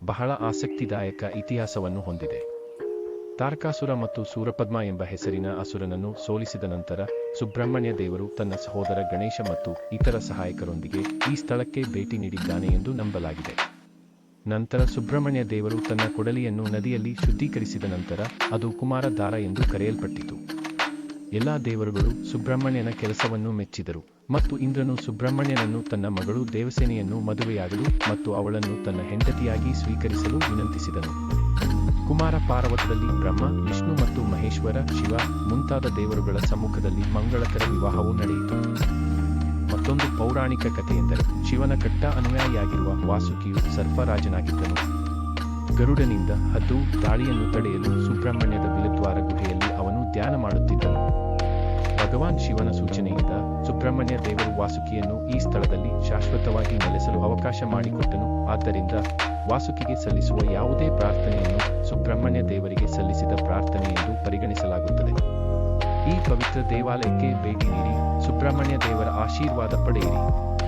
ಬಹಳ ಆಸಕ್ತಿದಾಯಕ ಇತಿಹಾಸವನ್ನು ಹೊಂದಿದೆ. ತಾರಕಾಸುರ ಮತ್ತು ಸೂರಪದ್ಮ ಎಂಬ ಹೆಸರಿನ ಅಸುರನನ್ನು ಸೋಲಿಸಿದ ನಂತರ ಸುಬ್ರಹ್ಮಣ್ಯ ದೇವರು ತನ್ನ ಸಹೋದರ ಗಣೇಶ ಮತ್ತು ಇತರ ಸಹಾಯಕರೊಂದಿಗೆ ಈ ಸ್ಥಳಕ್ಕೆ ಭೇಟಿ ನೀಡಿದ್ದಾನೆ ಎಂದು ನಂಬಲಾಗಿದೆ. ನಂತರ ಸುಬ್ರಹ್ಮಣ್ಯ ದೇವರು ತನ್ನ ಕೊಡಲಿಯನ್ನು ನದಿಯಲ್ಲಿ ಶುದ್ಧೀಕರಿಸಿದ ನಂತರ ಅದು ಕುಮಾರ ದಾರ ಎಂದು ಕರೆಯಲ್ಪಟ್ಟಿತು. ಎಲ್ಲಾ ದೇವರುಗಳು ಸುಬ್ರಹ್ಮಣ್ಯನ ಕೆಲಸವನ್ನು ಮೆಚ್ಚಿದರು ಮತ್ತು ಇಂದ್ರನು ಸುಬ್ರಹ್ಮಣ್ಯನನ್ನು ತನ್ನ ಮಗಳು ದೇವಸೇನೆಯನ್ನು ಮದುವೆಯಾಗಲು ಮತ್ತು ಅವಳನ್ನು ತನ್ನ ಹೆಂಡತಿಯಾಗಿ ಸ್ವೀಕರಿಸಲು ವಿನಂತಿಸಿದನು. ಕುಮಾರ ಪಾರ್ವತದಲ್ಲಿ ಬ್ರಹ್ಮ, ವಿಷ್ಣು ಮತ್ತು ಮಹೇಶ್ವರ, ಶಿವ ಮುಂತಾದ ದೇವರುಗಳ ಸಮ್ಮುಖದಲ್ಲಿ ಮಂಗಳಕರ ವಿವಾಹವು ನಡೆಯಿತು. ಮತ್ತೊಂದು ಪೌರಾಣಿಕ ಕಥೆಯೆಂದರೆ ಶಿವನ ಕಟ್ಟ ಅನುಯಾಯಿಯಾಗಿರುವ ವಾಸುಕಿಯು ಸರ್ಪರಾಜನಾಗಿದ್ದನು. ಗರುಡನಿಂದ ಹದ್ದು ದಾಳಿಯನ್ನು ತಡೆಯಲು ಸುಬ್ರಹ್ಮಣ್ಯದ ಬಿಲದ್ವಾರ ಗುಹೆಯಲ್ಲಿ ಅವನು ಧ್ಯಾನ ಮಾಡುತ್ತಿದ್ದನು. ಭಗವಾನ್ ಶಿವನ ಸೂಚನೆಯಿಂದ ಸುಬ್ರಹ್ಮಣ್ಯ ದೇವರು ವಾಸುಕಿಯನ್ನು ಈ ಸ್ಥಳದಲ್ಲಿ ಶಾಶ್ವತವಾಗಿ ನೆಲೆಸಲು ಅವಕಾಶ ಮಾಡಿಕೊಟ್ಟನು. ಆದ್ದರಿಂದ ವಾಸುಕಿಗೆ ಸಲ್ಲಿಸುವ ಯಾವುದೇ ಪ್ರಾರ್ಥನೆಯನ್ನು ಸುಬ್ರಹ್ಮಣ್ಯ ದೇವರಿಗೆ ಸಲ್ಲಿಸಿದ ಪ್ರಾರ್ಥನೆ ಎಂದು ಪರಿಗಣಿಸಲಾಗುತ್ತದೆ. ಈ ಪವಿತ್ರ ದೇವಾಲಯಕ್ಕೆ ಭೇಟಿ ನೀಡಿ ಸುಬ್ರಹ್ಮಣ್ಯ ದೇವರ ಆಶೀರ್ವಾದ ಪಡೆಯಿರಿ.